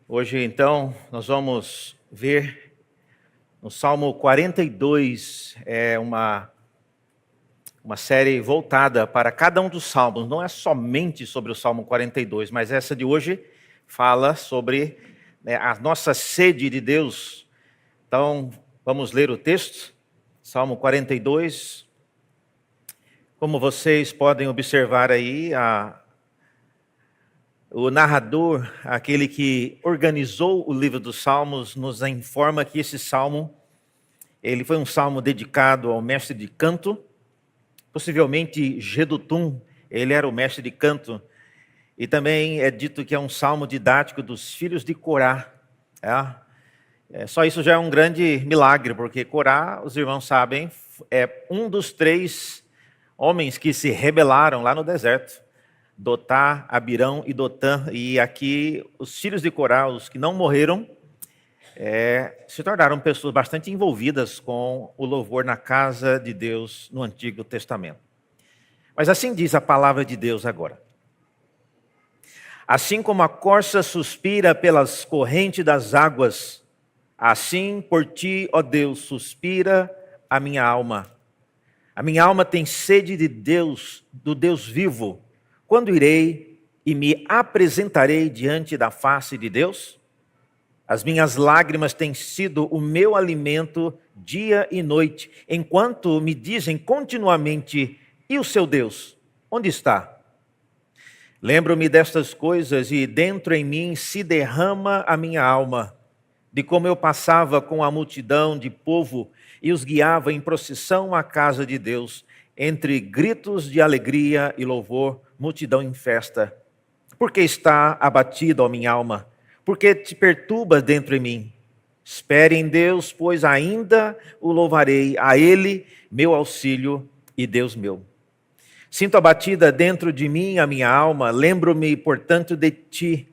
Hoje, então, nós vamos ver no Salmo 42, uma série voltada para cada um dos salmos. Não é somente sobre o Salmo 42, mas essa de hoje fala sobre a nossa sede de Deus. Então, vamos ler o texto, Salmo 42. Como vocês podem observar aí, o narrador, aquele que organizou o livro dos Salmos, nos informa que esse salmo, ele foi um salmo dedicado ao mestre de canto, possivelmente Jedutum, ele era o mestre de canto, e também é dito que é um salmo didático dos filhos de Corá. Só isso já é um grande milagre, porque Corá, os irmãos sabem, é um dos 3 homens que se rebelaram lá no deserto. Dotá, Abirão e Dotã, e aqui os filhos de Corá, os que não morreram, se tornaram pessoas bastante envolvidas com o louvor na casa de Deus no Antigo Testamento. Mas assim diz a palavra de Deus agora. Assim como a corça suspira pelas correntes das águas, assim por ti, ó Deus, suspira a minha alma. A minha alma tem sede de Deus, do Deus vivo. Quando irei e me apresentarei diante da face de Deus? As minhas lágrimas têm sido o meu alimento dia e noite, enquanto me dizem continuamente: e o seu Deus, onde está? Lembro-me destas coisas e dentro em mim se derrama a minha alma, de como eu passava com a multidão de povo e os guiava em procissão à casa de Deus, entre gritos de alegria e louvor, multidão em festa. Porque está abatida, ó minha alma? Porque te perturbas dentro em mim? Espere em Deus, pois ainda o louvarei, a Ele, meu auxílio e Deus meu. Sinto abatida dentro de mim a minha alma, lembro-me, portanto, de ti,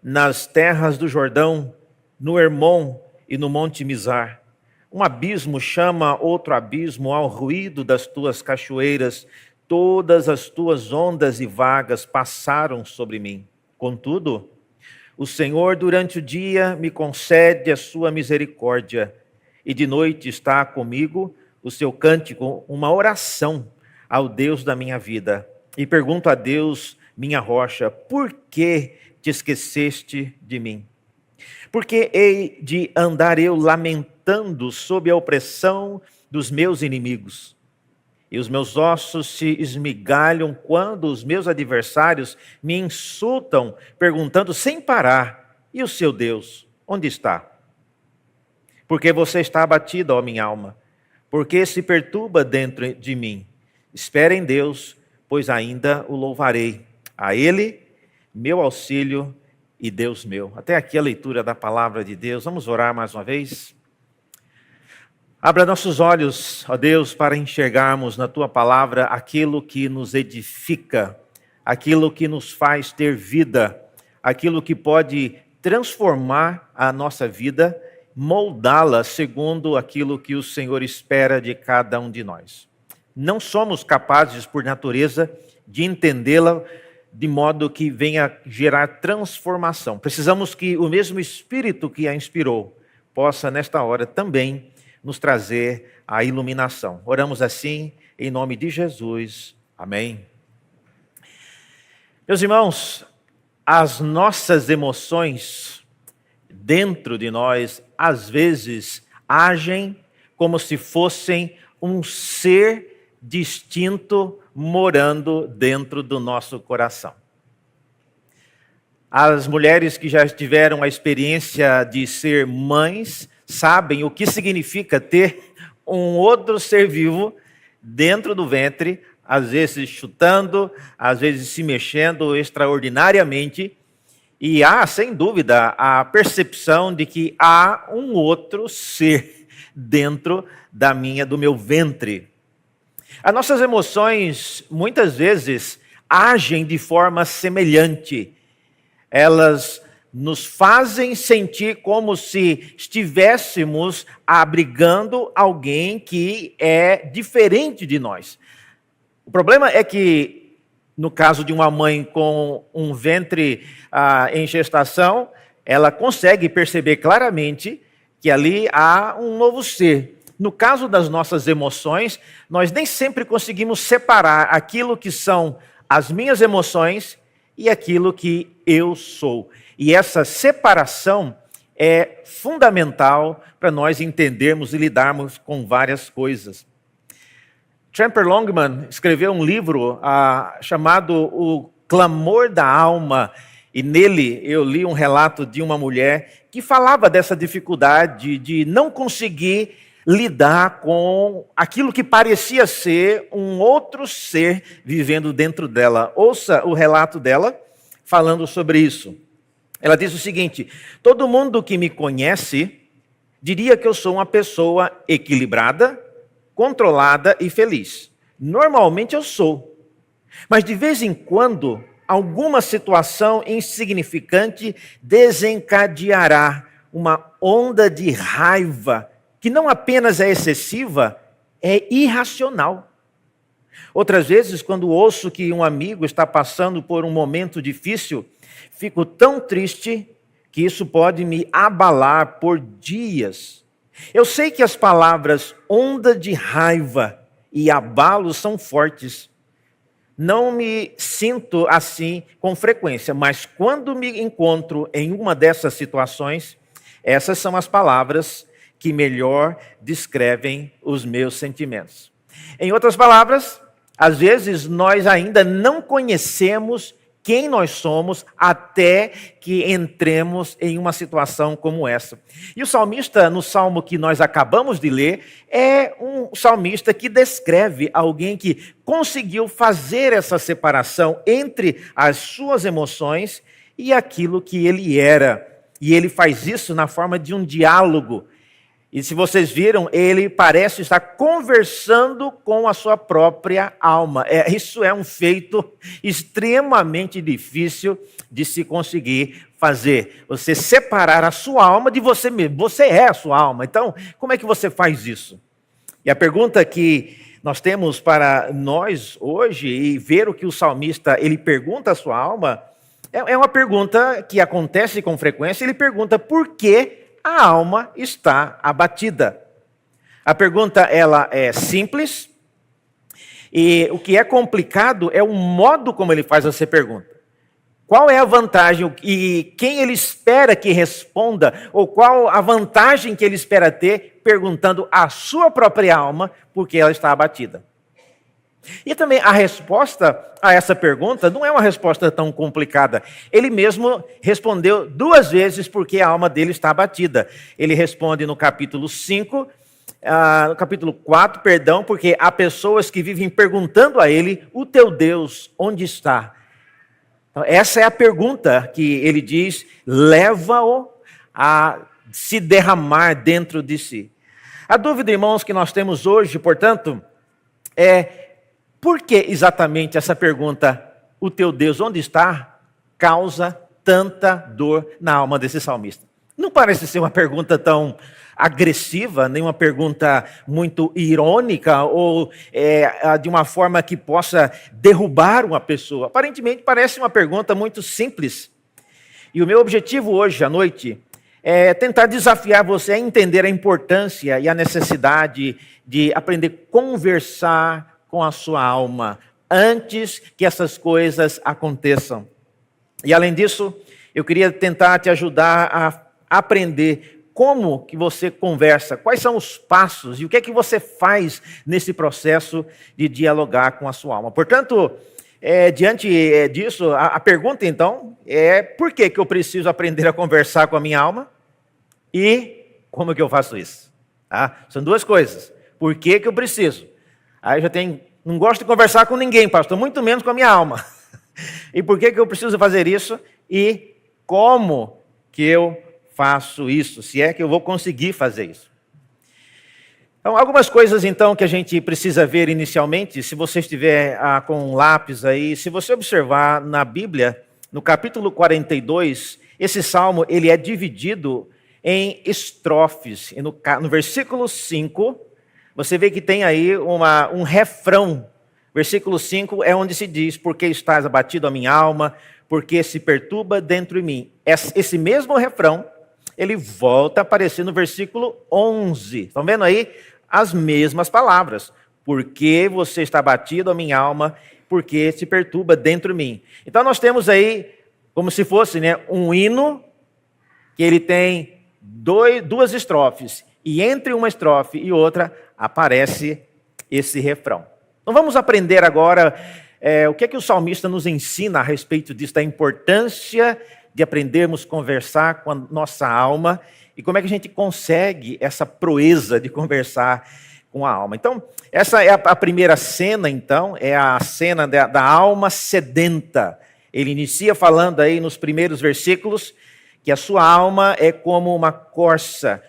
nas terras do Jordão, no Hermon e no Monte Mizar. Um abismo chama outro abismo ao ruído das tuas cachoeiras. Todas as tuas ondas e vagas passaram sobre mim. Contudo, o Senhor durante o dia me concede a sua misericórdia, e de noite está comigo o seu cântico, uma oração ao Deus da minha vida. E pergunto a Deus, minha rocha, por que te esqueceste de mim? Por que hei de andar eu lamentando sob a opressão dos meus inimigos? E os meus ossos se esmigalham quando os meus adversários me insultam, perguntando sem parar: e o seu Deus, onde está? Porque você está abatida, ó minha alma? Porque se perturba dentro de mim? Espera em Deus, pois ainda o louvarei. A Ele, meu auxílio e Deus meu. Até aqui a leitura da palavra de Deus. Vamos orar mais uma vez? Abra nossos olhos, ó Deus, para enxergarmos na Tua palavra aquilo que nos edifica, aquilo que nos faz ter vida, aquilo que pode transformar a nossa vida, moldá-la segundo aquilo que o Senhor espera de cada um de nós. Não somos capazes, por natureza, de entendê-la de modo que venha gerar transformação. Precisamos que o mesmo Espírito que a inspirou possa, nesta hora, também nos trazer a iluminação. Oramos assim, em nome de Jesus. Amém. Meus irmãos, as nossas emoções dentro de nós, às vezes, agem como se fossem um ser distinto morando dentro do nosso coração. As mulheres que já tiveram a experiência de ser mães sabem o que significa ter um outro ser vivo dentro do ventre, às vezes chutando, às vezes se mexendo extraordinariamente, e há, sem dúvida, a percepção de que há um outro ser dentro do meu ventre. As nossas emoções, muitas vezes, agem de forma semelhante. Elas nos fazem sentir como se estivéssemos abrigando alguém que é diferente de nós. O problema é que No caso de uma mãe com um ventre em gestação, ela consegue perceber claramente que ali há um novo ser. No caso das nossas emoções, nós nem sempre conseguimos separar aquilo que são as minhas emoções e aquilo que eu sou. E essa separação é fundamental para nós entendermos e lidarmos com várias coisas. Tremper Longman escreveu um livro chamado O Clamor da Alma, e nele eu li um relato de uma mulher que falava dessa dificuldade de não conseguir lidar com aquilo que parecia ser um outro ser vivendo dentro dela. Ouça o relato dela falando sobre isso. Ela diz o seguinte: todo mundo que me conhece diria que eu sou uma pessoa equilibrada, controlada e feliz. Normalmente eu sou. Mas de vez em quando, alguma situação insignificante desencadeará uma onda de raiva que não apenas é excessiva, é irracional. Outras vezes, quando ouço que um amigo está passando por um momento difícil, fico tão triste que isso pode me abalar por dias. Eu sei que as palavras onda de raiva e abalo são fortes. Não me sinto assim com frequência, mas quando me encontro em uma dessas situações, essas são as palavras que melhor descrevem os meus sentimentos. Em outras palavras, às vezes nós ainda não conhecemos quem nós somos até que entremos em uma situação como essa. E o salmista, no salmo que nós acabamos de ler, é um salmista que descreve alguém que conseguiu fazer essa separação entre as suas emoções e aquilo que ele era. E ele faz isso na forma de um diálogo. E se vocês viram, ele parece estar conversando com a sua própria alma. Isso é um feito extremamente difícil de se conseguir fazer. Você separar a sua alma de você mesmo. Você é a sua alma. Então, como é que você faz isso? E a pergunta que nós temos para nós hoje, e ver o que o salmista ele pergunta à sua alma, é uma pergunta que acontece com frequência. Ele pergunta por que a alma está abatida. A pergunta ela é simples, e o que é complicado é o modo como ele faz essa pergunta. Qual é a vantagem e quem ele espera que responda, ou qual a vantagem que ele espera ter perguntando à sua própria alma por que ela está abatida? E também a resposta a essa pergunta não é uma resposta tão complicada. Ele mesmo respondeu 2 vezes porque a alma dele está abatida. Ele responde no capítulo 5, no capítulo 4, porque há pessoas que vivem perguntando a ele: o teu Deus, onde está? Então, essa é a pergunta que ele diz, leva-o a se derramar dentro de si. A dúvida, irmãos, que nós temos hoje, portanto, é: por que exatamente essa pergunta, o teu Deus onde está, causa tanta dor na alma desse salmista? Não parece ser uma pergunta tão agressiva, nem uma pergunta muito irônica ou de uma forma que possa derrubar uma pessoa. Aparentemente parece uma pergunta muito simples. E o meu objetivo hoje à noite é tentar desafiar você a entender a importância e a necessidade de aprender a conversar com a sua alma antes que essas coisas aconteçam. E além disso, eu queria tentar te ajudar a aprender como que você conversa, quais são os passos e o que é que você faz nesse processo de dialogar com a sua alma. Portanto, diante disso, a pergunta então é: por que que eu preciso aprender a conversar com a minha alma? E como que eu faço isso? São 2 coisas. Por que que eu preciso? Aí eu não gosto de conversar com ninguém, pastor, muito menos com a minha alma. E por que que eu preciso fazer isso? E como que eu faço isso? Se é que eu vou conseguir fazer isso. Então, algumas coisas então que a gente precisa ver inicialmente, se você estiver com um lápis aí, se você observar na Bíblia, no capítulo 42, esse salmo ele é dividido em estrofes. E no versículo 5, você vê que tem aí um refrão Versículo 5 é onde se diz: porque estás abatido a minha alma, porque se perturba dentro de mim. Esse mesmo refrão, ele volta a aparecer no versículo 11. Estão vendo aí? As mesmas palavras. Porque você está abatido a minha alma, porque se perturba dentro de mim. Então nós temos aí, como se fosse, né, um hino, que ele tem duas estrofes. E entre uma estrofe e outra, aparece esse refrão. Então vamos aprender agora o que é que o salmista nos ensina a respeito disso, da importância de aprendermos a conversar com a nossa alma e como é que a gente consegue essa proeza de conversar com a alma. Então, essa é a primeira cena, então, é a cena da alma sedenta. Ele inicia falando aí nos primeiros versículos que a sua alma é como uma corça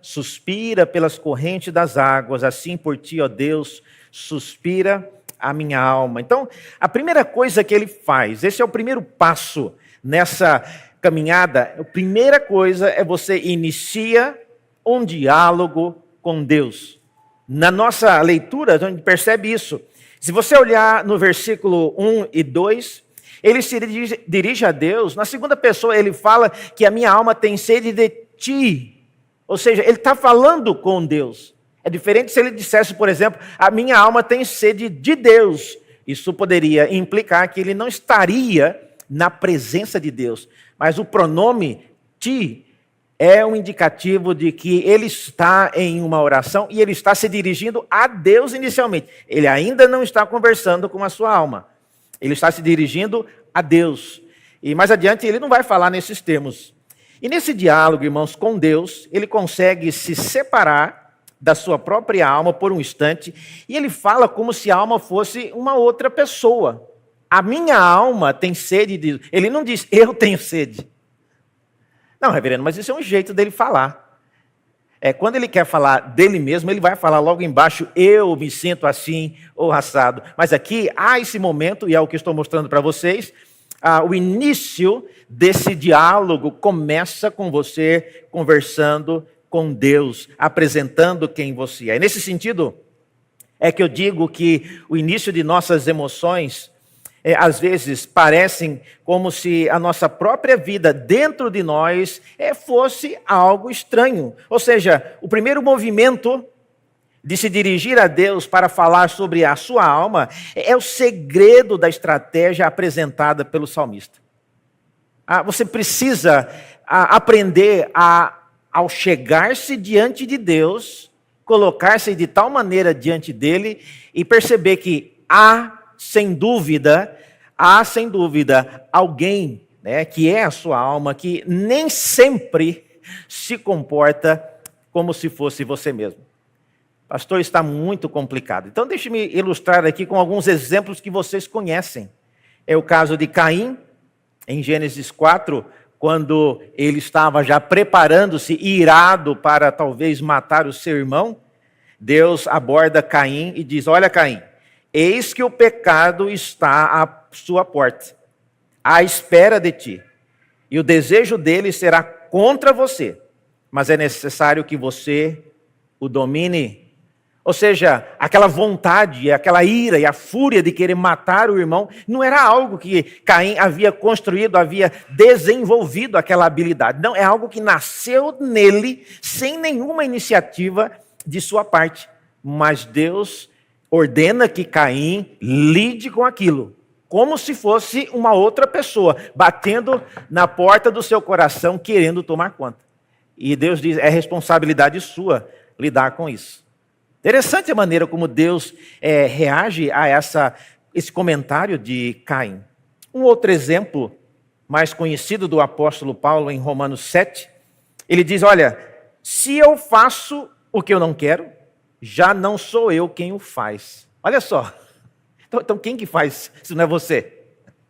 suspira pelas correntes das águas, assim por ti, ó Deus, suspira a minha alma. Então, a primeira coisa que ele faz, esse é o primeiro passo nessa caminhada, a primeira coisa é você inicia um diálogo com Deus. Na nossa leitura, a gente percebe isso. Se você olhar no versículo 1 e 2, ele se dirige a Deus. Na segunda pessoa, ele fala que a minha alma tem sede de ti. Ou seja, ele está falando com Deus. É diferente se ele dissesse, por exemplo, a minha alma tem sede de Deus. Isso poderia implicar que ele não estaria na presença de Deus. Mas o pronome ti é um indicativo de que ele está em uma oração e ele está se dirigindo a Deus inicialmente. Ele ainda não está conversando com a sua alma. Ele está se dirigindo a Deus. E mais adiante ele não vai falar nesses termos. E nesse diálogo, irmãos, com Deus, ele consegue se separar da sua própria alma por um instante, e ele fala como se a alma fosse uma outra pessoa. A minha alma tem sede de... Ele não diz, eu tenho sede. Não, reverendo, mas isso é um jeito dele falar. Quando ele quer falar dele mesmo, ele vai falar logo embaixo, eu me sinto assim ou assado. Mas aqui há esse momento, e é o que estou mostrando para vocês, o início desse diálogo começa com você conversando com Deus, apresentando quem você é. Nesse sentido, é que eu digo que o início de nossas emoções, às vezes, parecem como se a nossa própria vida dentro de nós fosse algo estranho. Ou seja, o primeiro movimento de se dirigir a Deus para falar sobre a sua alma é o segredo da estratégia apresentada pelo salmista. Você precisa aprender ao chegar-se diante de Deus, colocar-se de tal maneira diante dele e perceber que há sem dúvida, alguém, né, que é a sua alma, que nem sempre se comporta como se fosse você mesmo. Pastor, está muito complicado. Então, deixe-me ilustrar aqui com alguns exemplos que vocês conhecem. É o caso de Caim, em Gênesis 4, quando ele estava já preparando-se, irado para talvez matar o seu irmão. Deus aborda Caim e diz, olha Caim, eis que o pecado está à sua porta, à espera de ti, e o desejo dele será contra você, mas é necessário que você o domine. Ou seja, aquela vontade, aquela ira e a fúria de querer matar o irmão, não era algo que Caim havia construído, havia desenvolvido aquela habilidade. Não, é algo que nasceu nele, sem nenhuma iniciativa de sua parte. Mas Deus ordena que Caim lide com aquilo, como se fosse uma outra pessoa, batendo na porta do seu coração, querendo tomar conta. E Deus diz, é responsabilidade sua lidar com isso. Interessante a maneira como Deus reage a esse comentário de Caim. Um outro exemplo, mais conhecido do apóstolo Paulo em Romanos 7, ele diz, olha, se eu faço o que eu não quero, já não sou eu quem o faz. Olha só. Então quem que faz se não é você?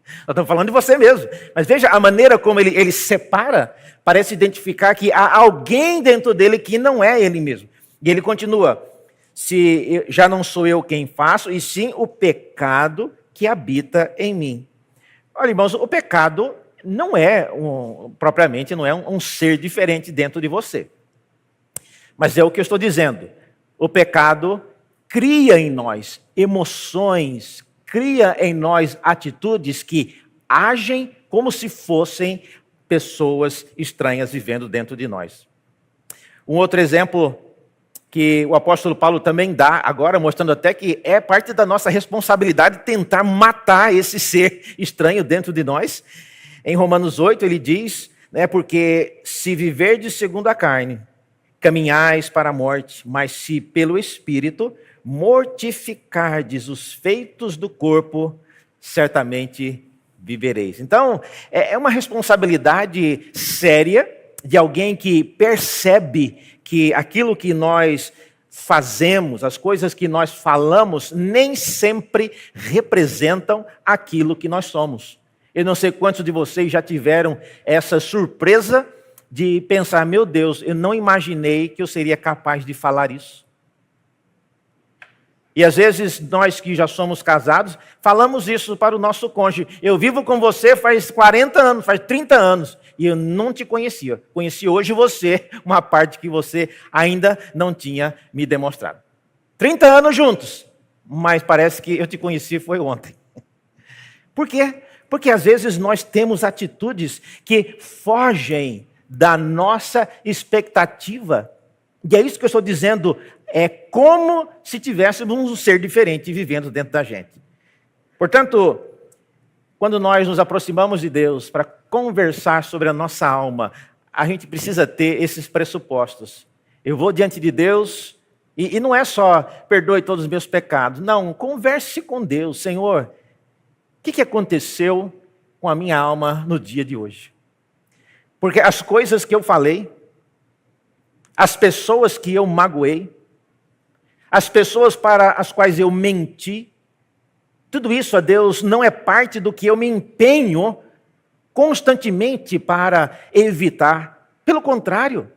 Nós estamos falando de você mesmo. Mas veja a maneira como ele separa, parece identificar que há alguém dentro dele que não é ele mesmo. E ele continua, se já não sou eu quem faço, e sim o pecado que habita em mim. Olha, irmãos, o pecado não é propriamente um ser diferente dentro de você. Mas é o que eu estou dizendo. O pecado cria em nós emoções, cria em nós atitudes que agem como se fossem pessoas estranhas vivendo dentro de nós. Um outro exemplo que o apóstolo Paulo também dá, agora mostrando até que é parte da nossa responsabilidade tentar matar esse ser estranho dentro de nós. Em Romanos 8 ele diz, porque se viverdes segundo a carne, caminhais para a morte, mas se pelo Espírito mortificardes os feitos do corpo, certamente vivereis. Então, é uma responsabilidade séria de alguém que percebe que aquilo que nós fazemos, as coisas que nós falamos, nem sempre representam aquilo que nós somos. Eu não sei quantos de vocês já tiveram essa surpresa de pensar, meu Deus, eu não imaginei que eu seria capaz de falar isso. E às vezes nós que já somos casados, falamos isso para o nosso cônjuge. Eu vivo com você faz 40 anos, faz 30 anos, e eu não te conhecia. Conheci hoje você, uma parte que você ainda não tinha me demonstrado. 30 anos juntos, mas parece que eu te conheci foi ontem. Por quê? Porque às vezes nós temos atitudes que fogem da nossa expectativa. E é isso que eu estou dizendo, é como se tivéssemos um ser diferente vivendo dentro da gente. Portanto, quando nós nos aproximamos de Deus para conversar sobre a nossa alma, a gente precisa ter esses pressupostos. Eu vou diante de Deus, e não é só perdoe todos os meus pecados. Não, converse com Deus. Senhor, o que aconteceu com a minha alma no dia de hoje? Porque as coisas que eu falei, as pessoas que eu magoei, as pessoas para as quais eu menti, tudo isso, a Deus, não é parte do que eu me empenho constantemente para evitar. Pelo contrário.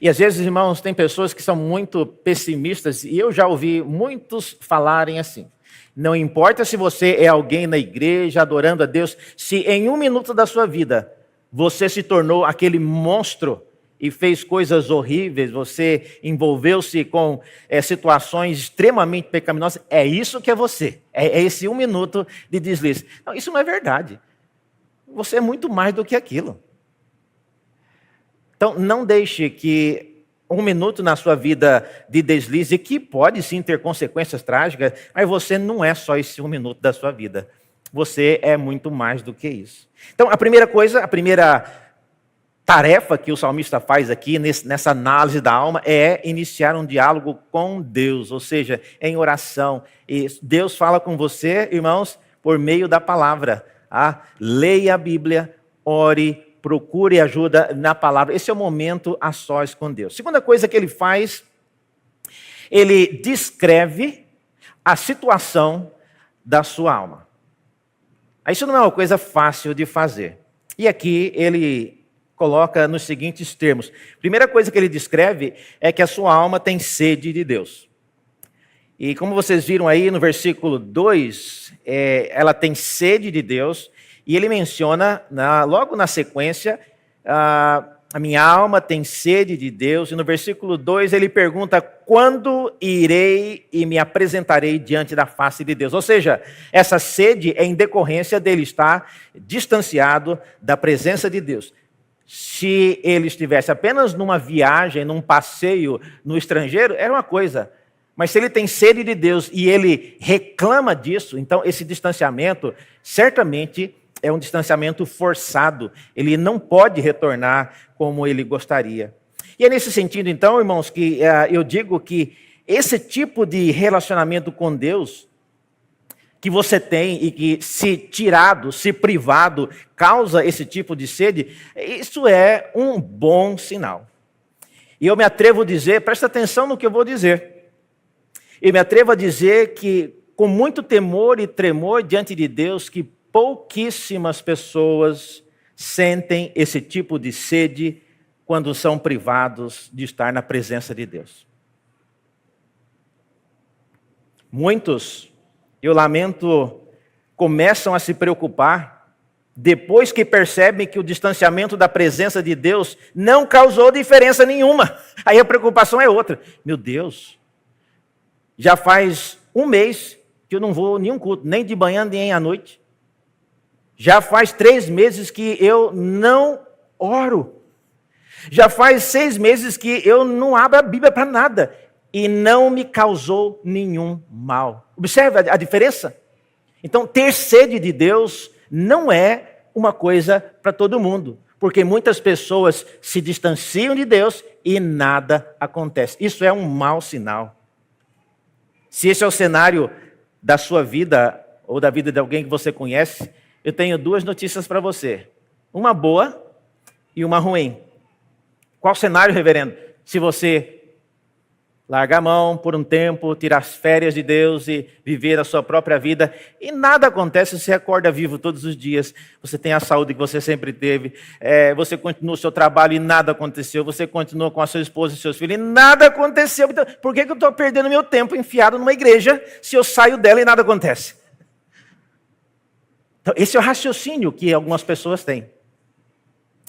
E às vezes, irmãos, tem pessoas que são muito pessimistas, e eu já ouvi muitos falarem assim. Não importa se você é alguém na igreja adorando a Deus, se em um minuto da sua vida você se tornou aquele monstro e fez coisas horríveis, você envolveu-se com situações extremamente pecaminosas, é isso que é você. É esse um minuto de deslize. Não, isso não é verdade. Você é muito mais do que aquilo. Então, não deixe que um minuto na sua vida de deslize, que pode sim ter consequências trágicas, mas você não é só esse um minuto da sua vida. Você é muito mais do que isso. Então, a primeira coisa, a primeira tarefa que o salmista faz aqui nessa análise da alma é iniciar um diálogo com Deus, ou seja, em oração. E Deus fala com você, irmãos, por meio da palavra. Leia a Bíblia, ore, procure ajuda na palavra. Esse é o momento a sós com Deus. Segunda coisa que ele faz, ele descreve a situação da sua alma. Isso não é uma coisa fácil de fazer. E aqui ele coloca nos seguintes termos. Primeira coisa que ele descreve é que a sua alma tem sede de Deus. E como vocês viram aí no versículo 2, ela tem sede de Deus, e ele menciona, logo na sequência, a minha alma tem sede de Deus, e no versículo 2 ele pergunta, quando irei e me apresentarei diante da face de Deus? Ou seja, essa sede é em decorrência dele estar distanciado da presença de Deus. Se ele estivesse apenas numa viagem, num passeio no estrangeiro, era uma coisa. Mas se ele tem sede de Deus e ele reclama disso, então esse distanciamento certamente é um distanciamento forçado. Ele não pode retornar como ele gostaria. E é nesse sentido, então, irmãos, que eu digo que esse tipo de relacionamento com Deus que você tem e que, se tirado, se privado, causa esse tipo de sede, isso é um bom sinal. E eu me atrevo a dizer, presta atenção no que eu vou dizer, eu me atrevo a dizer que, com muito temor e tremor diante de Deus, que pouquíssimas pessoas sentem esse tipo de sede quando são privados de estar na presença de Deus. Muitos, eu lamento, começam a se preocupar depois que percebem que o distanciamento da presença de Deus não causou diferença nenhuma. Aí a preocupação é outra. Meu Deus, Já faz um mês que eu não vou a nenhum culto, nem de manhã, nem à noite. Já faz 3 meses que eu não oro. Já faz 6 meses que eu não abro a Bíblia para nada. E não me causou nenhum mal. Observe a diferença? Então, ter sede de Deus não é uma coisa para todo mundo. Porque muitas pessoas se distanciam de Deus e nada acontece. Isso é um mau sinal. Se esse é o cenário da sua vida, ou da vida de alguém que você conhece, eu tenho 2 notícias para você. Uma boa e uma ruim. Qual cenário, reverendo? Se você largar a mão por um tempo, tirar as férias de Deus e viver a sua própria vida, e nada acontece, você acorda vivo todos os dias, você tem a saúde que você sempre teve, você continua o seu trabalho e nada aconteceu, você continua com a sua esposa e seus filhos e nada aconteceu. Então, por que eu estou perdendo meu tempo enfiado numa igreja se eu saio dela e nada acontece? Então, esse é o raciocínio que algumas pessoas têm.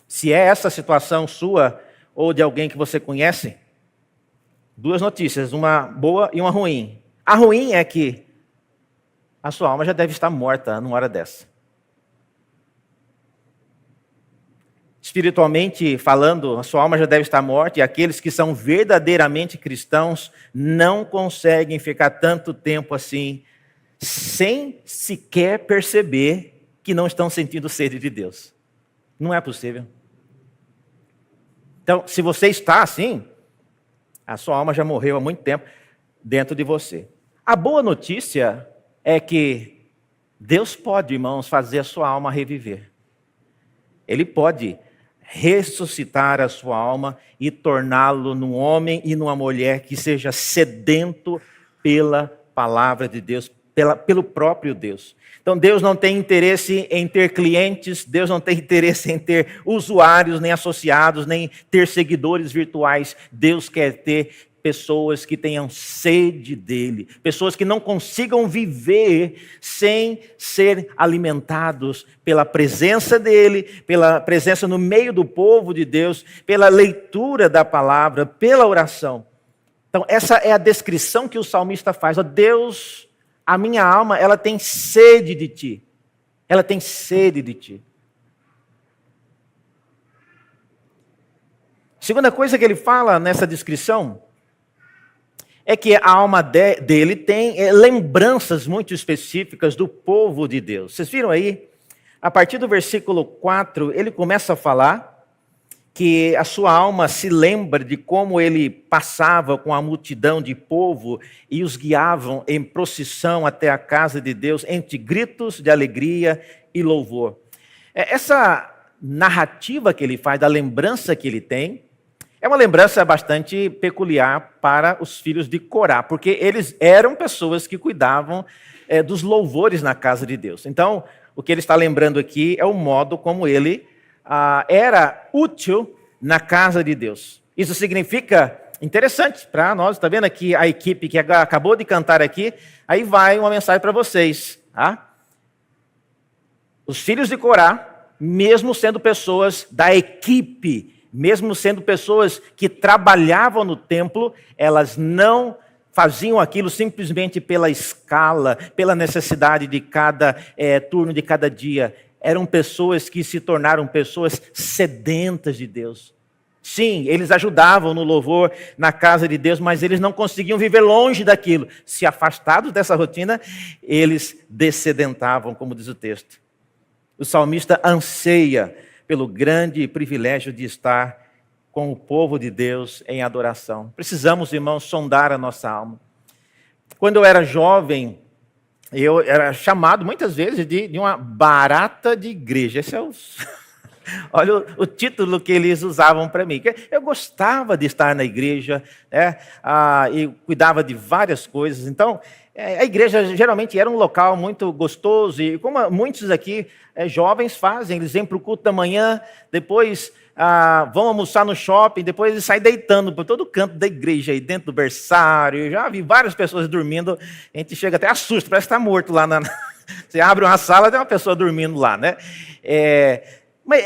Se é essa a situação sua ou de alguém que você conhece, 2 notícias, uma boa e uma ruim. A ruim é que a sua alma já deve estar morta numa hora dessa. Espiritualmente falando, a sua alma já deve estar morta e aqueles que são verdadeiramente cristãos não conseguem ficar tanto tempo assim sem sequer perceber que não estão sentindo sede de Deus. Não é possível. Então, se você está assim, a sua alma já morreu há muito tempo dentro de você. A boa notícia é que Deus pode, irmãos, fazer a sua alma reviver. Ele pode ressuscitar a sua alma e torná-lo num homem e numa mulher que seja sedento pela palavra de Deus, pelo próprio Deus. Então Deus não tem interesse em ter clientes, Deus não tem interesse em ter usuários, nem associados, nem ter seguidores virtuais. Deus quer ter pessoas que tenham sede dele, pessoas que não consigam viver sem ser alimentados pela presença dele, pela presença no meio do povo de Deus, pela leitura da palavra, pela oração. Então essa é a descrição que o salmista faz. Ó Deus, a minha alma, ela tem sede de ti. Ela tem sede de ti. Segunda coisa que ele fala nessa descrição é que a alma dele tem lembranças muito específicas do povo de Deus. Vocês viram aí? A partir do versículo 4, ele começa a falar que a sua alma se lembra de como ele passava com a multidão de povo e os guiavam em procissão até a casa de Deus, entre gritos de alegria e louvor. Essa narrativa que ele faz, da lembrança que ele tem, é uma lembrança bastante peculiar para os filhos de Corá, porque eles eram pessoas que cuidavam dos louvores na casa de Deus. Então, o que ele está lembrando aqui é o modo como ele era útil na casa de Deus. Isso significa, interessante para nós, está vendo aqui a equipe que acabou de cantar aqui, aí vai uma mensagem para vocês. Tá? Os filhos de Corá, mesmo sendo pessoas da equipe, mesmo sendo pessoas que trabalhavam no templo, elas não faziam aquilo simplesmente pela escala, pela necessidade de cada turno, de cada dia. Eram pessoas que se tornaram pessoas sedentas de Deus. Sim, eles ajudavam no louvor na casa de Deus, mas eles não conseguiam viver longe daquilo. Se afastados dessa rotina, eles dessedentavam, como diz o texto. O salmista anseia pelo grande privilégio de estar com o povo de Deus em adoração. Precisamos, irmãos, sondar a nossa alma. Quando eu era jovem, eu era chamado muitas vezes de uma barata de igreja. Esse é olha o título que eles usavam para mim. Eu gostava de estar na igreja, né? E cuidava de várias coisas. Então, a igreja geralmente era um local muito gostoso, e como muitos aqui jovens fazem, eles vêm para o culto da manhã, depois vão almoçar no shopping, depois eles saem deitando por todo canto da igreja, aí dentro do berçário. Eu já vi várias pessoas dormindo, a gente chega até a susto, parece que está morto lá. Você abre uma sala, tem uma pessoa dormindo lá, né? Mas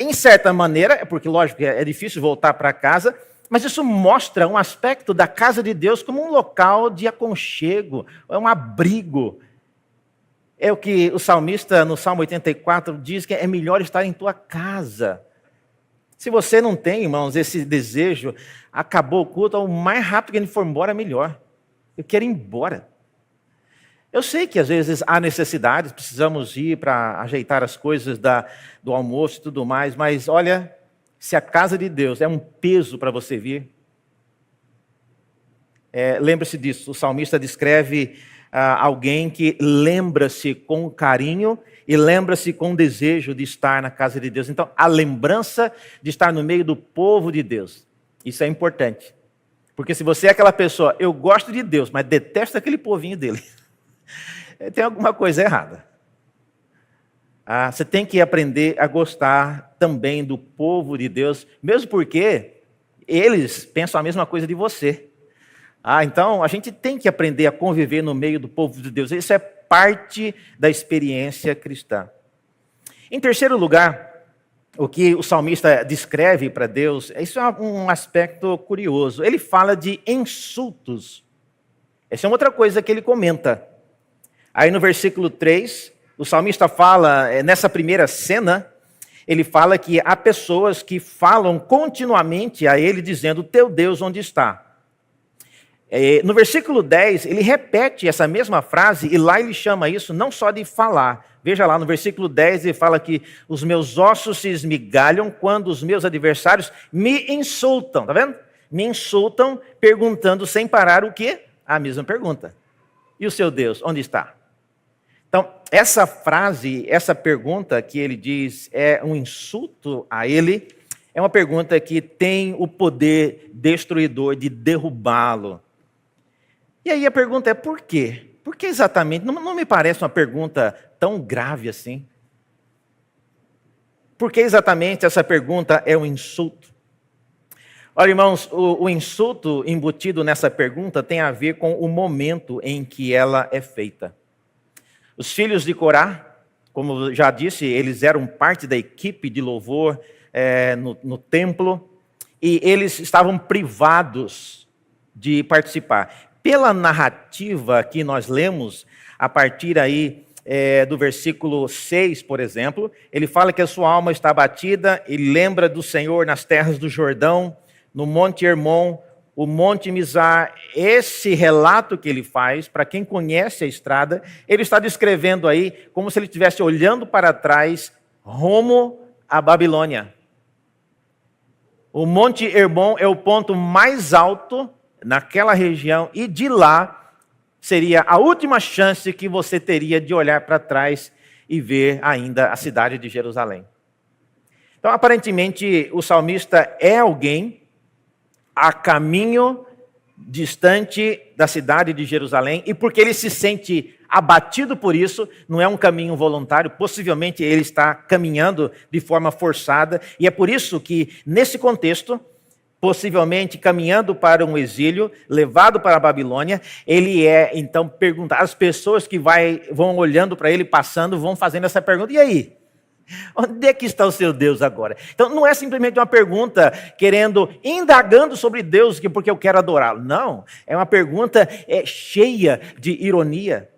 em certa maneira, porque lógico que é difícil voltar para casa, Mas isso mostra um aspecto da casa de Deus como um local de aconchego, é um abrigo. É o que o salmista, no Salmo 84, diz que é melhor estar em tua casa. Se você não tem, irmãos, esse desejo, acabou o culto, o mais rápido que a gente for embora, melhor. Eu quero ir embora. Eu sei que às vezes há necessidades, precisamos ir para ajeitar as coisas do almoço e tudo mais, mas olha, se a casa de Deus é um peso para você vir, lembre-se disso, o salmista descreve alguém que lembra-se com carinho e lembra-se com desejo de estar na casa de Deus. Então, a lembrança de estar no meio do povo de Deus, isso é importante. Porque se você é aquela pessoa, eu gosto de Deus, mas detesto aquele povinho dele, tem alguma coisa errada. Você tem que aprender a gostar também do povo de Deus, mesmo porque eles pensam a mesma coisa de você. Então, a gente tem que aprender a conviver no meio do povo de Deus. Isso é parte da experiência cristã. Em terceiro lugar, o que o salmista descreve para Deus, isso é um aspecto curioso. Ele fala de insultos. Essa é outra coisa que ele comenta. Aí no versículo 3, o salmista fala, nessa primeira cena, ele fala que há pessoas que falam continuamente a ele dizendo, teu Deus onde está? No versículo 10, ele repete essa mesma frase e lá ele chama isso não só de falar. Veja lá, no versículo 10 ele fala que os meus ossos se esmigalham quando os meus adversários me insultam. Tá vendo? Me insultam perguntando sem parar o quê? A mesma pergunta. E o seu Deus, onde está? Então, essa frase, essa pergunta que ele diz é um insulto a ele, é uma pergunta que tem o poder destruidor de derrubá-lo. E aí a pergunta é por quê? Por que exatamente? Não me parece uma pergunta tão grave assim. Por que exatamente essa pergunta é um insulto? Olha, irmãos, o insulto embutido nessa pergunta tem a ver com o momento em que ela é feita. Os filhos de Corá, como eu já disse, eles eram parte da equipe de louvor no templo, e eles estavam privados de participar. Pela narrativa que nós lemos, a partir aí do versículo 6, por exemplo, ele fala que a sua alma está abatida, ele lembra do Senhor nas terras do Jordão, no Monte Hermon, o Monte Mizar. Esse relato que ele faz, para quem conhece a estrada, ele está descrevendo aí como se ele estivesse olhando para trás, rumo à Babilônia. O Monte Hermon é o ponto mais alto naquela região, e de lá seria a última chance que você teria de olhar para trás e ver ainda a cidade de Jerusalém. Então, aparentemente, o salmista é alguém a caminho distante da cidade de Jerusalém, e porque ele se sente abatido por isso, não é um caminho voluntário, possivelmente ele está caminhando de forma forçada, e é por isso que, nesse contexto, possivelmente caminhando para um exílio, levado para a Babilônia, ele então perguntado, as pessoas que vão olhando para ele, passando, vão fazendo essa pergunta, e aí? Onde é que está o seu Deus agora? Então não é simplesmente uma pergunta indagando sobre Deus, porque eu quero adorá-lo. Não, é uma pergunta cheia de ironia.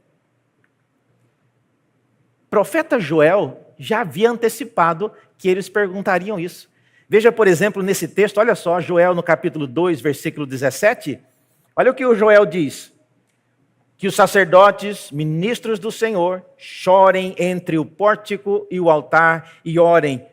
O profeta Joel já havia antecipado que eles perguntariam isso. Veja, por exemplo, nesse texto, olha só, Joel no capítulo 2, versículo 17. Olha o que o Joel diz. Que os sacerdotes, ministros do Senhor, chorem entre o pórtico e o altar e orem.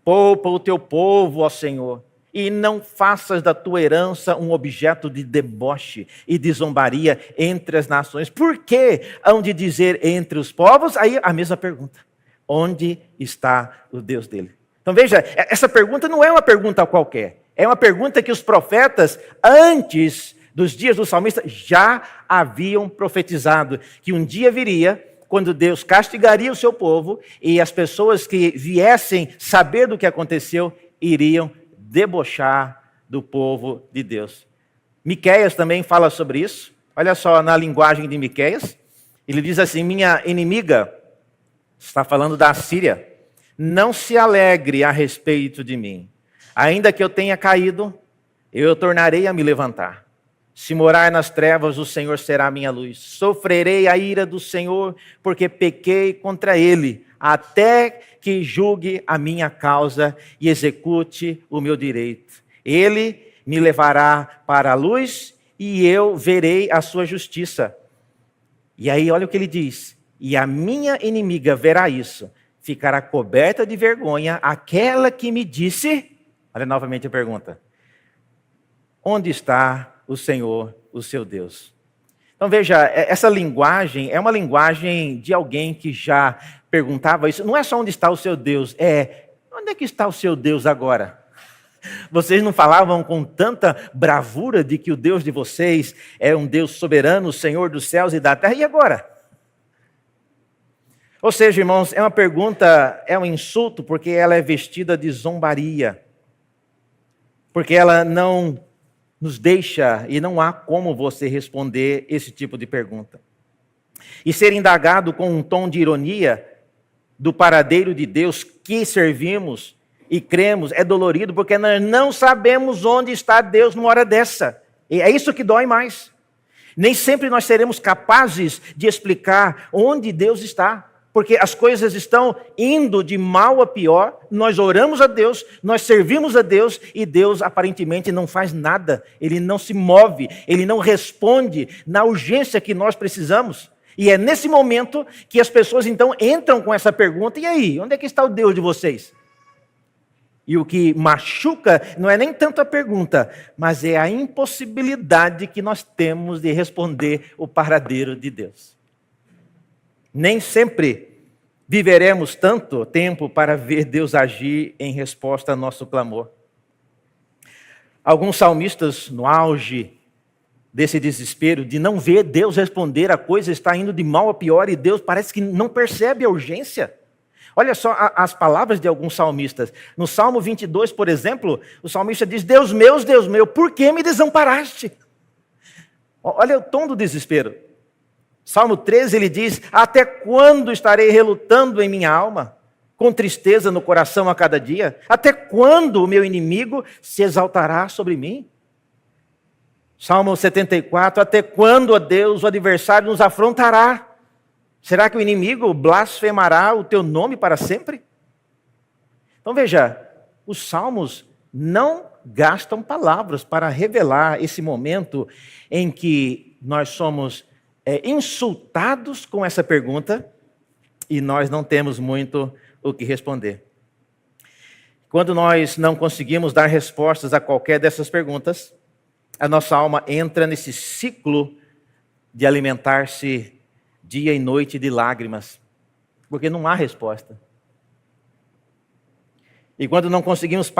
Poupa o teu povo, ó Senhor, e não faças da tua herança um objeto de deboche e de zombaria entre as nações. Por que hão de dizer entre os povos? Aí a mesma pergunta. Onde está o Deus dele? Então veja, essa pergunta não é uma pergunta qualquer. É uma pergunta que os profetas, antes dos dias do salmista, já haviam profetizado. Que um dia viria, quando Deus castigaria o seu povo, e as pessoas que viessem saber do que aconteceu, iriam debochar do povo de Deus. Miqueias também fala sobre isso. Olha só na linguagem de Miqueias. Ele diz assim, minha inimiga, está falando da Assíria, não se alegre a respeito de mim. Ainda que eu tenha caído, Eu tornarei a me levantar. Se morar nas trevas, o Senhor será a minha luz. Sofrerei a ira do Senhor, porque pequei contra ele, até que julgue a minha causa e execute o meu direito. Ele me levará para a luz e eu verei a sua justiça. E aí olha o que ele diz. E a minha inimiga verá isso. Ficará coberta de vergonha aquela que me disse... Olha novamente a pergunta. Onde está o Senhor, o seu Deus? Então veja, essa linguagem é uma linguagem de alguém que já perguntava isso. Não é só onde está o seu Deus, onde é que está o seu Deus agora? Vocês não falavam com tanta bravura de que o Deus de vocês é um Deus soberano, Senhor dos céus e da terra, e agora? Ou seja, irmãos, é uma pergunta, é um insulto, porque ela é vestida de zombaria. Porque ela não nos deixa, e não há como você responder esse tipo de pergunta. E ser indagado com um tom de ironia do paradeiro de Deus que servimos e cremos é dolorido, porque nós não sabemos onde está Deus numa hora dessa. E é isso que dói mais. Nem sempre nós seremos capazes de explicar onde Deus está. Porque as coisas estão indo de mal a pior, nós oramos a Deus, nós servimos a Deus e Deus aparentemente não faz nada, Ele não se move, Ele não responde na urgência que nós precisamos. E é nesse momento que as pessoas então entram com essa pergunta, e aí, onde é que está o Deus de vocês? E o que machuca não é nem tanto a pergunta, mas é a impossibilidade que nós temos de responder o paradeiro de Deus. Nem sempre viveremos tanto tempo para ver Deus agir em resposta ao nosso clamor. Alguns salmistas, no auge desse desespero de não ver Deus responder, a coisa está indo de mal a pior e Deus parece que não percebe a urgência. Olha só as palavras de alguns salmistas. No Salmo 22, por exemplo, o salmista diz: Deus meu, por que me desamparaste? Olha o tom do desespero. Salmo 13, ele diz: até quando estarei relutando em minha alma, com tristeza no coração a cada dia? Até quando o meu inimigo se exaltará sobre mim? Salmo 74, até quando, ó Deus, o adversário nos afrontará? Será que o inimigo blasfemará o teu nome para sempre? Então veja, os salmos não gastam palavras para revelar esse momento em que nós somos insultados com essa pergunta e nós não temos muito o que responder. Quando nós não conseguimos dar respostas a qualquer dessas perguntas, a nossa alma entra nesse ciclo de alimentar-se dia e noite de lágrimas, porque não há resposta. E quando não conseguimos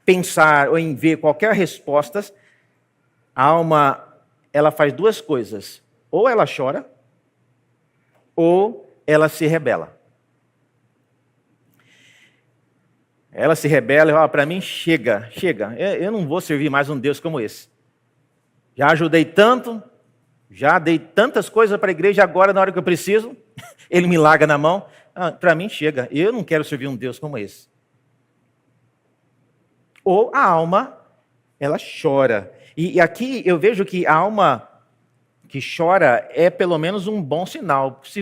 pensar ou em ver qualquer resposta, a alma, ela faz duas coisas. Ou ela chora, ou ela se rebela. Ela se rebela e fala: para mim chega, eu não vou servir mais um Deus como esse. Já ajudei tanto, já dei tantas coisas para a igreja, agora na hora que eu preciso, ele me larga na mão. Para mim chega, eu não quero servir um Deus como esse. Ou a alma, ela chora. E aqui eu vejo que a alma que chora é pelo menos um bom sinal. Se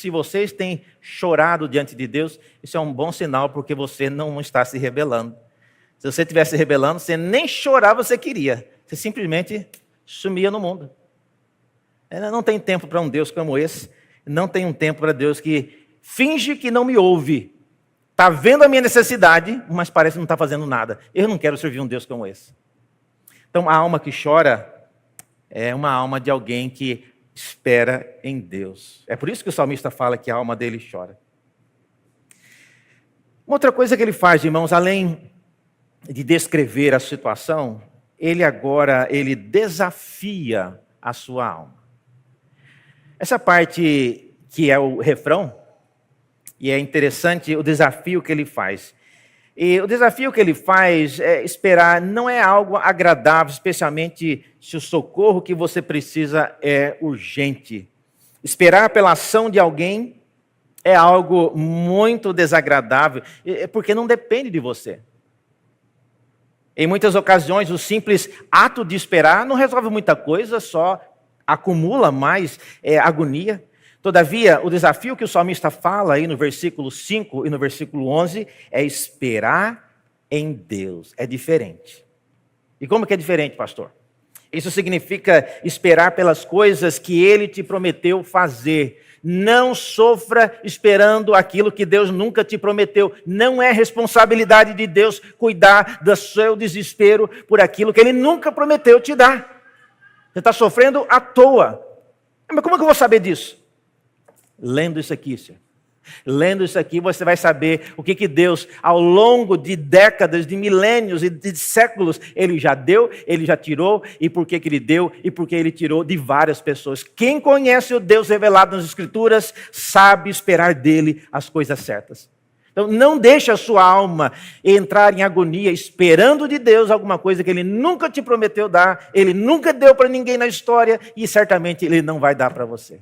vocês têm chorado diante de Deus, isso é um bom sinal, porque você não está se rebelando. Se você estivesse se rebelando, você nem chorar você queria. Você simplesmente sumia no mundo. Não tem tempo para um Deus como esse. Não tem um tempo para Deus que finge que não me ouve. Está vendo a minha necessidade, mas parece que não está fazendo nada. Eu não quero servir um Deus como esse. Então a alma que chora é uma alma de alguém que espera em Deus. É por isso que o salmista fala que a alma dele chora. Uma outra coisa que ele faz, irmãos, além de descrever a situação, ele desafia a sua alma. Essa parte que é o refrão, e é interessante o desafio que ele faz. E o desafio que ele faz é esperar, não é algo agradável, especialmente se o socorro que você precisa é urgente. Esperar pela ação de alguém é algo muito desagradável, porque não depende de você. Em muitas ocasiões, o simples ato de esperar não resolve muita coisa, só acumula mais agonia. Todavia, o desafio que o salmista fala aí no versículo 5 e no versículo 11 é esperar em Deus. É diferente. E como que é diferente, pastor? Isso significa esperar pelas coisas que Ele te prometeu fazer. Não sofra esperando aquilo que Deus nunca te prometeu. Não é responsabilidade de Deus cuidar do seu desespero por aquilo que Ele nunca prometeu te dar. Você está sofrendo à toa. Mas como é que eu vou saber disso? Lendo isso aqui, senhor. Lendo isso aqui, você vai saber o que Deus, ao longo de décadas, de milênios e de séculos, Ele já deu, Ele já tirou, e por que Ele deu, e por que Ele tirou de várias pessoas. Quem conhece o Deus revelado nas Escrituras, sabe esperar dEle as coisas certas. Então, não deixe a sua alma entrar em agonia, esperando de Deus alguma coisa que Ele nunca te prometeu dar, Ele nunca deu para ninguém na história, e certamente Ele não vai dar para você.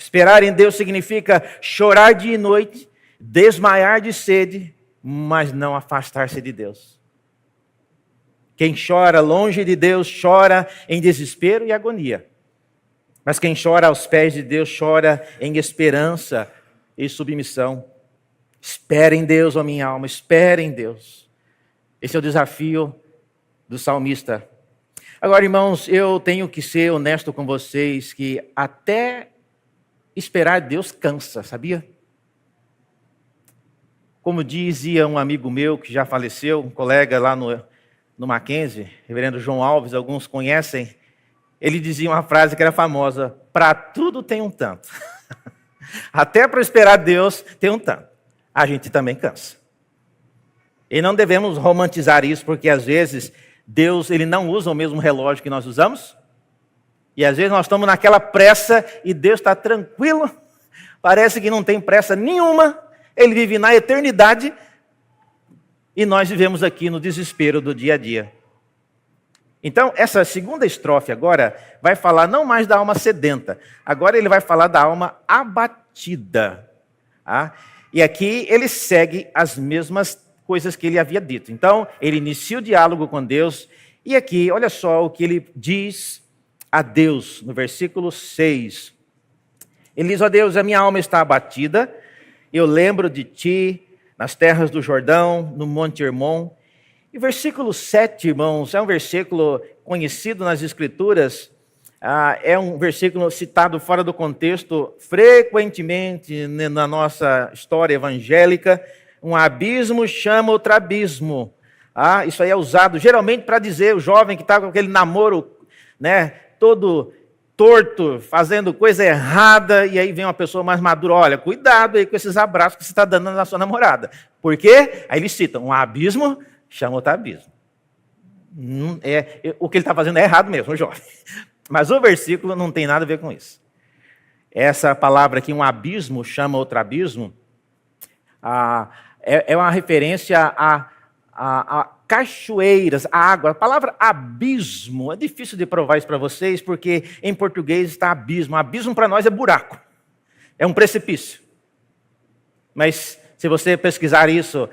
Esperar em Deus significa chorar dia e noite, desmaiar de sede, mas não afastar-se de Deus. Quem chora longe de Deus chora em desespero e agonia. Mas quem chora aos pés de Deus chora em esperança e submissão. Espere em Deus, ó minha alma, espere em Deus. Esse é o desafio do salmista. Agora, irmãos, eu tenho que ser honesto com vocês que até esperar Deus cansa, sabia? Como dizia um amigo meu que já faleceu, um colega lá no Mackenzie, reverendo João Alves, alguns conhecem, ele dizia uma frase que era famosa: para tudo tem um tanto. Até para esperar Deus tem um tanto. A gente também cansa. E não devemos romantizar isso, porque às vezes Deus ele não usa o mesmo relógio que nós usamos. E às vezes nós estamos naquela pressa e Deus está tranquilo, parece que não tem pressa nenhuma, Ele vive na eternidade e nós vivemos aqui no desespero do dia a dia. Então, essa segunda estrofe agora vai falar não mais da alma sedenta, agora ele vai falar da alma abatida. Tá? E aqui ele segue as mesmas coisas que ele havia dito. Então, ele inicia o diálogo com Deus e aqui, olha só o que ele diz a Deus, no versículo 6. Ele diz: ó Deus, a minha alma está abatida, eu lembro de ti nas terras do Jordão, no Monte Hermon. E versículo 7, irmãos, é um versículo conhecido nas Escrituras, é um versículo citado fora do contexto frequentemente na nossa história evangélica. Um abismo chama outro abismo. Isso aí é usado geralmente para dizer o jovem que está com aquele namoro, né, todo torto, fazendo coisa errada, e aí vem uma pessoa mais madura: olha, cuidado aí com esses abraços que você está dando na sua namorada. Por quê? Aí ele cita: um abismo chama outro abismo. O que ele está fazendo é errado mesmo, jovem. Mas o versículo não tem nada a ver com isso. Essa palavra aqui, um abismo chama outro abismo, é uma referência a cachoeiras, a água. A palavra abismo, é difícil de provar isso para vocês, porque em português está abismo. Abismo para nós é buraco, é um precipício. Mas se você pesquisar isso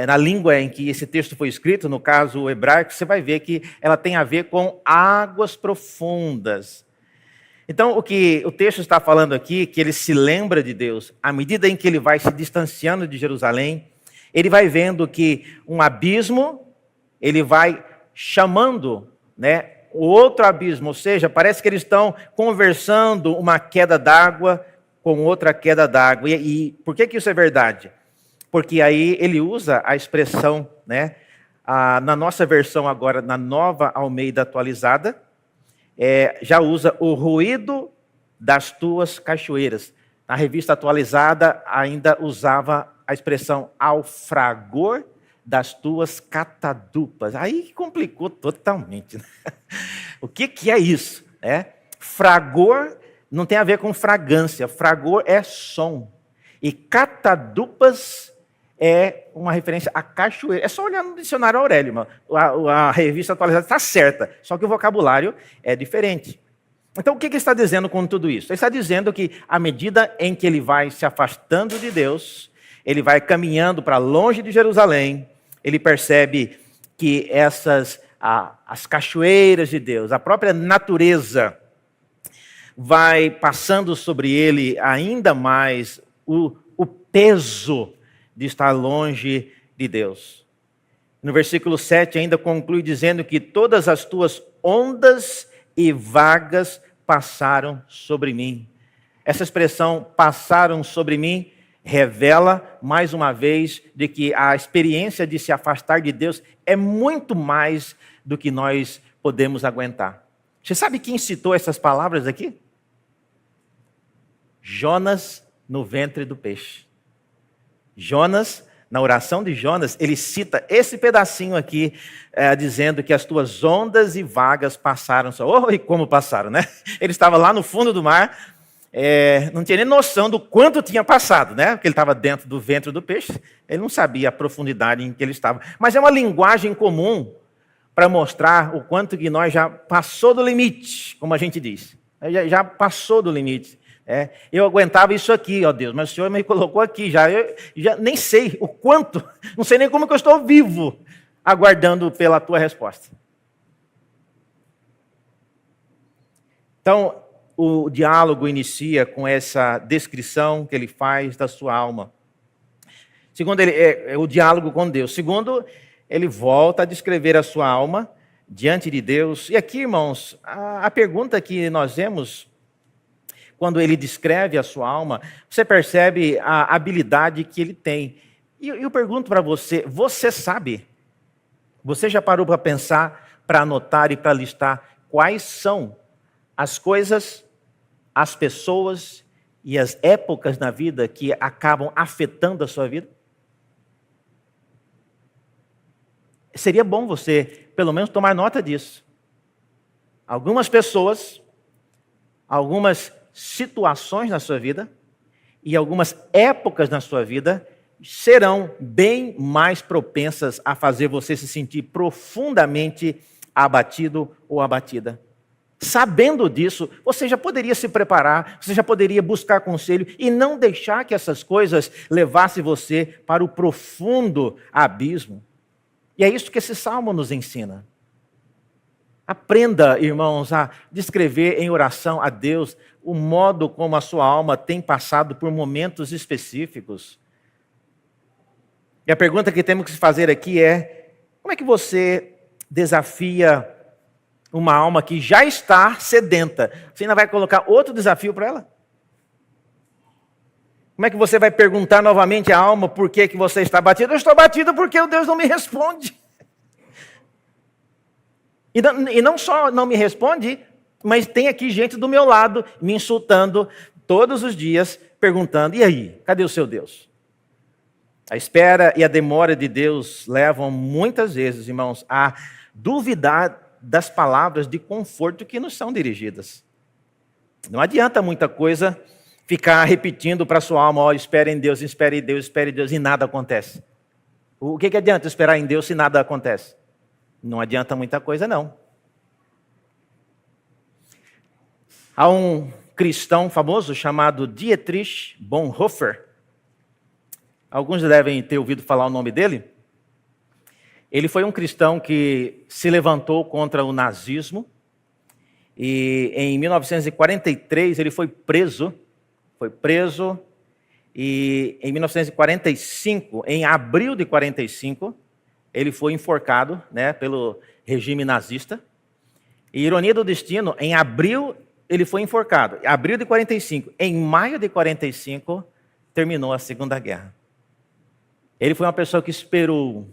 na língua em que esse texto foi escrito, no caso o hebraico, você vai ver que ela tem a ver com águas profundas. Então, o que o texto está falando aqui, que ele se lembra de Deus, à medida em que ele vai se distanciando de Jerusalém, ele vai vendo que um abismo, ele vai chamando, né, o outro abismo, ou seja, parece que eles estão conversando uma queda d'água com outra queda d'água. E por que isso é verdade? Porque aí ele usa a expressão, né, na nossa versão agora, na Nova Almeida Atualizada, já usa o ruído das tuas cachoeiras. Na Revista Atualizada ainda usava a expressão ao fragor das tuas catadupas. Aí complicou totalmente. Né? O que é isso? Fragor não tem a ver com fragrância. Fragor é som. E catadupas é uma referência a cachoeira. É só olhar no dicionário Aurélio, mano. A Revista Atualizada está certa, só que o vocabulário é diferente. Então, o que ele está dizendo com tudo isso? Ele está dizendo que, à medida em que ele vai se afastando de Deus, ele vai caminhando para longe de Jerusalém, ele percebe que as cachoeiras de Deus, a própria natureza, vai passando sobre ele ainda mais o peso de estar longe de Deus. No versículo 7 ainda conclui dizendo que todas as tuas ondas e vagas passaram sobre mim. Essa expressão, passaram sobre mim, revela mais uma vez de que a experiência de se afastar de Deus é muito mais do que nós podemos aguentar. Você sabe quem citou essas palavras aqui? Jonas no ventre do peixe. Jonas, na oração de Jonas, ele cita esse pedacinho aqui, dizendo que as tuas ondas e vagas passaram. Oh, e como passaram, né? Ele estava lá no fundo do mar, não tinha nem noção do quanto tinha passado, né? Porque ele estava dentro do ventre do peixe, ele não sabia a profundidade em que ele estava. Mas é uma linguagem comum para mostrar o quanto que nós já passou do limite, como a gente diz. Já passou do limite. Eu aguentava isso aqui, ó Deus, mas o Senhor me colocou aqui já. Eu já nem sei o quanto, não sei nem como que eu estou vivo, aguardando pela tua resposta. Então, o diálogo inicia com essa descrição que ele faz da sua alma. Segundo, é o diálogo com Deus. Segundo, ele volta a descrever a sua alma diante de Deus. E aqui, irmãos, a pergunta que nós vemos quando ele descreve a sua alma, você percebe a habilidade que ele tem. E eu pergunto para você, você sabe? Você já parou para pensar, para anotar e para listar quais são as coisas, as pessoas e as épocas na vida que acabam afetando a sua vida? Seria bom você, pelo menos, tomar nota disso. Algumas pessoas, algumas situações na sua vida e algumas épocas na sua vida serão bem mais propensas a fazer você se sentir profundamente abatido ou abatida. Sabendo disso, você já poderia se preparar, você já poderia buscar conselho e não deixar que essas coisas levassem você para o profundo abismo. E é isso que esse salmo nos ensina. Aprenda, irmãos, a descrever em oração a Deus o modo como a sua alma tem passado por momentos específicos. E a pergunta que temos que fazer aqui é: como é que você desafia uma alma que já está sedenta? Você ainda vai colocar outro desafio para ela? Como é que você vai perguntar novamente à alma por que você está abatido? Eu estou abatido porque o Deus não me responde. E não só não me responde, mas tem aqui gente do meu lado me insultando todos os dias, perguntando: e aí, cadê o seu Deus? A espera e a demora de Deus levam muitas vezes, irmãos, a duvidar das palavras de conforto que nos são dirigidas. Não adianta muita coisa ficar repetindo para a sua alma: ó, espere em Deus, espere em Deus, espere em Deus, e nada acontece. O que adianta esperar em Deus se nada acontece? Não adianta muita coisa, não. Há um cristão famoso chamado Dietrich Bonhoeffer. Alguns devem ter ouvido falar o nome dele. Ele foi um cristão que se levantou contra o nazismo. E em 1943 ele foi preso. E em 1945, em abril de 45, ele foi enforcado, né, pelo regime nazista. E ironia do destino, em abril ele foi enforcado. Abril de 45. Em maio de 45, terminou a Segunda Guerra. Ele foi uma pessoa que esperou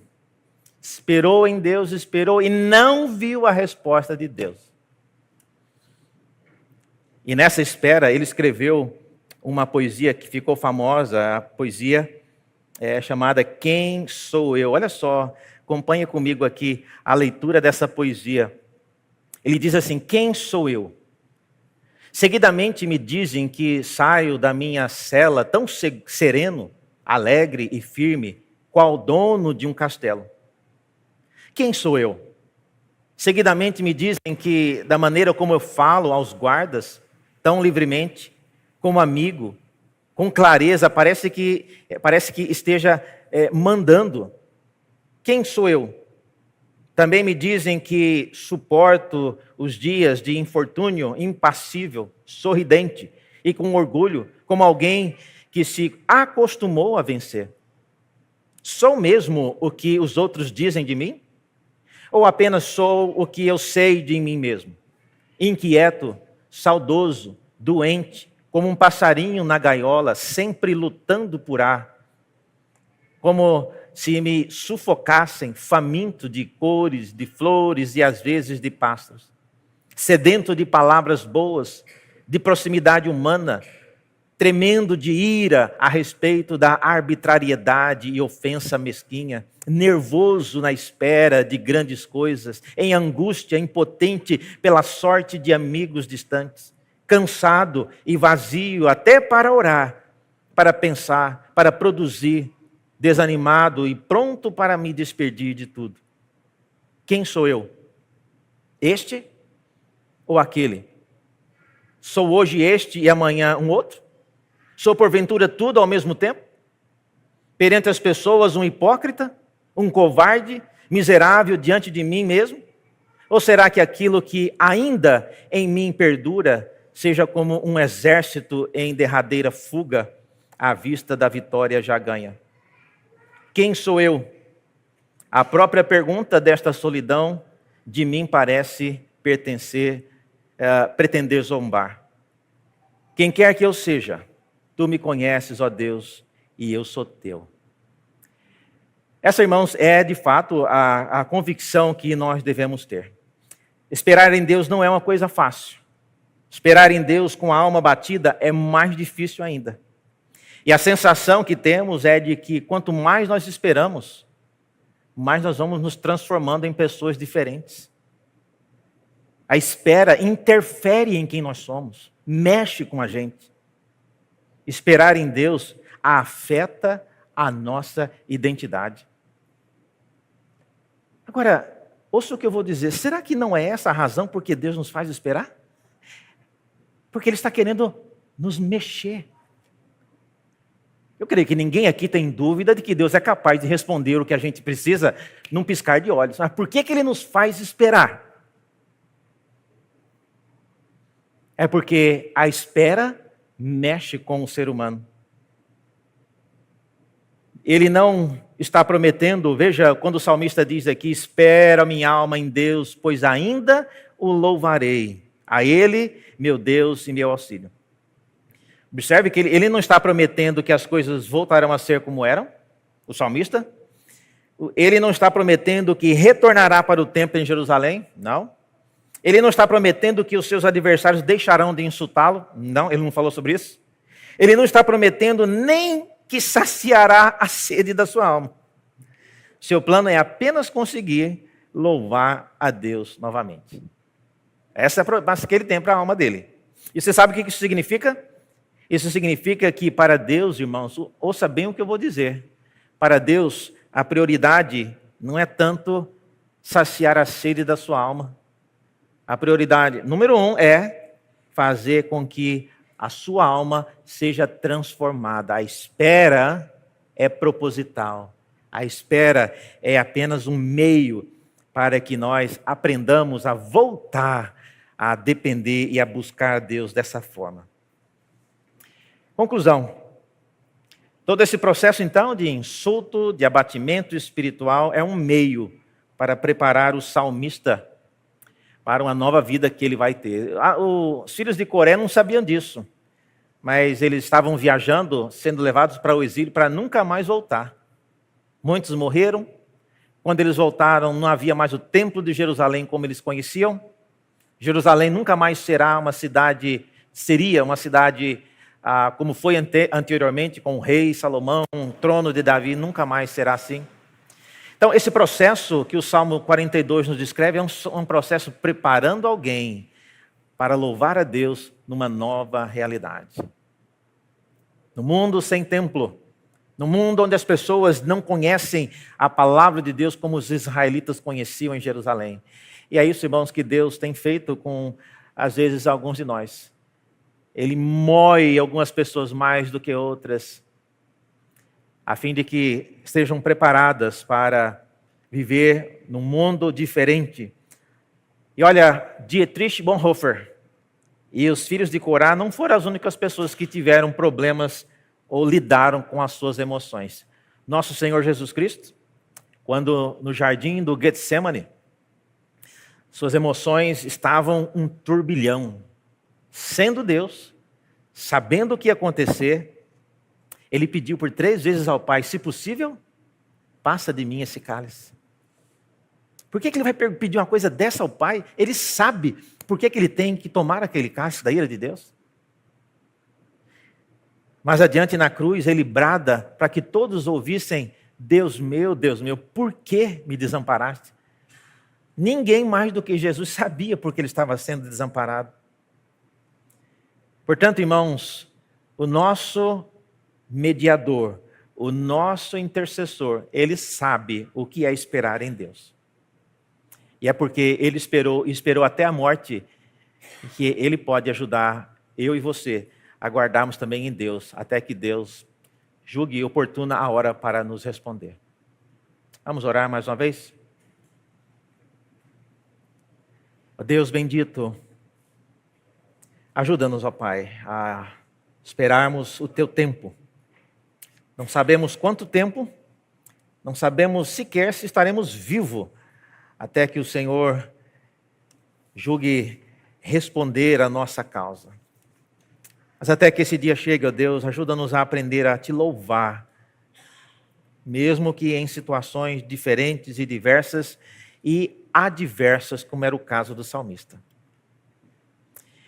em Deus, esperou e não viu a resposta de Deus. E nessa espera, ele escreveu uma poesia que ficou famosa, a poesia chamada Quem Sou Eu? Olha só, acompanha comigo aqui a leitura dessa poesia. Ele diz assim: quem sou eu? Seguidamente me dizem que saio da minha cela tão sereno, alegre e firme, qual dono de um castelo. Quem sou eu? Seguidamente me dizem que da maneira como eu falo aos guardas, tão livremente, como amigo, com clareza, parece que esteja mandando. Quem sou eu? Também me dizem que suporto os dias de infortúnio impassível, sorridente e com orgulho, como alguém que se acostumou a vencer. Sou mesmo o que os outros dizem de mim? Ou apenas sou o que eu sei de mim mesmo? Inquieto, saudoso, doente, como um passarinho na gaiola, sempre lutando por ar. Como se me sufocassem, faminto de cores, de flores e às vezes de pássaros. Sedento de palavras boas, de proximidade humana, tremendo de ira a respeito da arbitrariedade e ofensa mesquinha, nervoso na espera de grandes coisas, em angústia, impotente pela sorte de amigos distantes, cansado e vazio até para orar, para pensar, para produzir, desanimado e pronto para me despedir de tudo. Quem sou eu? Este ou aquele? Sou hoje este e amanhã um outro? Sou porventura tudo ao mesmo tempo? Perante as pessoas um hipócrita, um covarde, miserável diante de mim mesmo? Ou será que aquilo que ainda em mim perdura seja como um exército em derradeira fuga à vista da vitória já ganha? Quem sou eu? A própria pergunta desta solidão de mim parece pretender zombar. Quem quer que eu seja, tu me conheces, ó Deus, e eu sou teu. Essa, irmãos, é de fato a convicção que nós devemos ter. Esperar em Deus não é uma coisa fácil. Esperar em Deus com a alma batida é mais difícil ainda. E a sensação que temos é de que quanto mais nós esperamos, mais nós vamos nos transformando em pessoas diferentes. A espera interfere em quem nós somos, mexe com a gente. Esperar em Deus afeta a nossa identidade. Agora, ouça o que eu vou dizer. Será que não é essa a razão por que Deus nos faz esperar? Porque Ele está querendo nos mexer. Eu creio que ninguém aqui tem dúvida de que Deus é capaz de responder o que a gente precisa num piscar de olhos. Mas por que Ele nos faz esperar? É porque a espera mexe com o ser humano. Ele não está prometendo, veja, quando o salmista diz aqui, espera minha alma em Deus, pois ainda o louvarei. A Ele, meu Deus e meu auxílio. Observe que ele não está prometendo que as coisas voltarão a ser como eram, o salmista. Ele não está prometendo que retornará para o templo em Jerusalém, não. Ele não está prometendo que os seus adversários deixarão de insultá-lo, não, ele não falou sobre isso. Ele não está prometendo nem que saciará a sede da sua alma. Seu plano é apenas conseguir louvar a Deus novamente. Essa é a promessa que ele tem para a alma dele. E você sabe o que isso significa? Isso significa que para Deus, irmãos, ouça bem o que eu vou dizer. Para Deus, a prioridade não é tanto saciar a sede da sua alma. A prioridade, número 1, é fazer com que a sua alma seja transformada. A espera é proposital. A espera é apenas um meio para que nós aprendamos a voltar a depender e a buscar a Deus dessa forma. Conclusão. Todo esse processo, então, de insulto, de abatimento espiritual, é um meio para preparar o salmista para uma nova vida que ele vai ter. Os filhos de Coré não sabiam disso, mas eles estavam viajando, sendo levados para o exílio para nunca mais voltar. Muitos morreram. Quando eles voltaram, não havia mais o templo de Jerusalém como eles conheciam. Jerusalém nunca mais seria uma cidade como foi anteriormente com o rei Salomão, um trono de Davi, nunca mais será assim. Então, esse processo que o Salmo 42 nos descreve é um processo preparando alguém para louvar a Deus numa nova realidade. No mundo sem templo, no mundo onde as pessoas não conhecem a palavra de Deus como os israelitas conheciam em Jerusalém. E é isso, irmãos, que Deus tem feito com, às vezes, alguns de nós. Ele moe algumas pessoas mais do que outras, a fim de que estejam preparadas para viver num mundo diferente. E olha, Dietrich Bonhoeffer e os filhos de Corá não foram as únicas pessoas que tiveram problemas ou lidaram com as suas emoções. Nosso Senhor Jesus Cristo, quando no jardim do Getsemane, suas emoções estavam um turbilhão. Sendo Deus, sabendo o que ia acontecer, ele pediu por 3 vezes ao Pai, se possível, passa de mim esse cálice. Por que ele vai pedir uma coisa dessa ao Pai? Ele sabe por que ele tem que tomar aquele cálice da ira de Deus. Mais adiante na cruz, ele brada para que todos ouvissem: Deus meu, por que me desamparaste? Ninguém mais do que Jesus sabia porque ele estava sendo desamparado. Portanto, irmãos, o nosso mediador, o nosso intercessor, ele sabe o que é esperar em Deus. E é porque ele esperou até a morte, que ele pode ajudar eu e você a guardarmos também em Deus, até que Deus julgue oportuna a hora para nos responder. Vamos orar mais uma vez? Ó Deus bendito, ajuda-nos, ó Pai, a esperarmos o Teu tempo. Não sabemos quanto tempo, não sabemos sequer se estaremos vivos até que o Senhor julgue responder a nossa causa. Mas até que esse dia chegue, ó Deus, ajuda-nos a aprender a Te louvar, mesmo que em situações diferentes e diversas e adversas, como era o caso do salmista.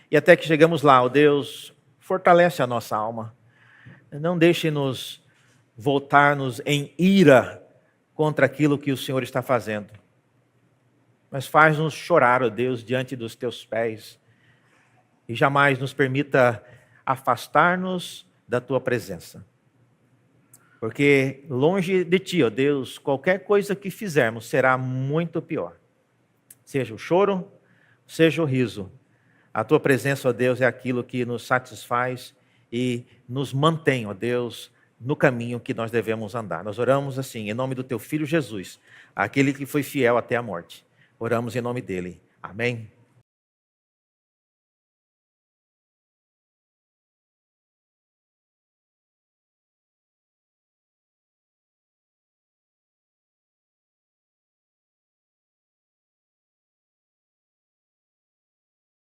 E até que chegamos lá, ó Deus, fortalece a nossa alma. Não deixe-nos voltar-nos em ira contra aquilo que o Senhor está fazendo. Mas faz-nos chorar, ó Deus, diante dos Teus pés. E jamais nos permita afastar-nos da Tua presença. Porque longe de Ti, ó Deus, qualquer coisa que fizermos será muito pior. Seja o choro, seja o riso. A Tua presença, ó Deus, é aquilo que nos satisfaz e nos mantém, ó Deus, no caminho que nós devemos andar. Nós oramos assim, em nome do Teu Filho Jesus, aquele que foi fiel até a morte. Oramos em nome dele. Amém.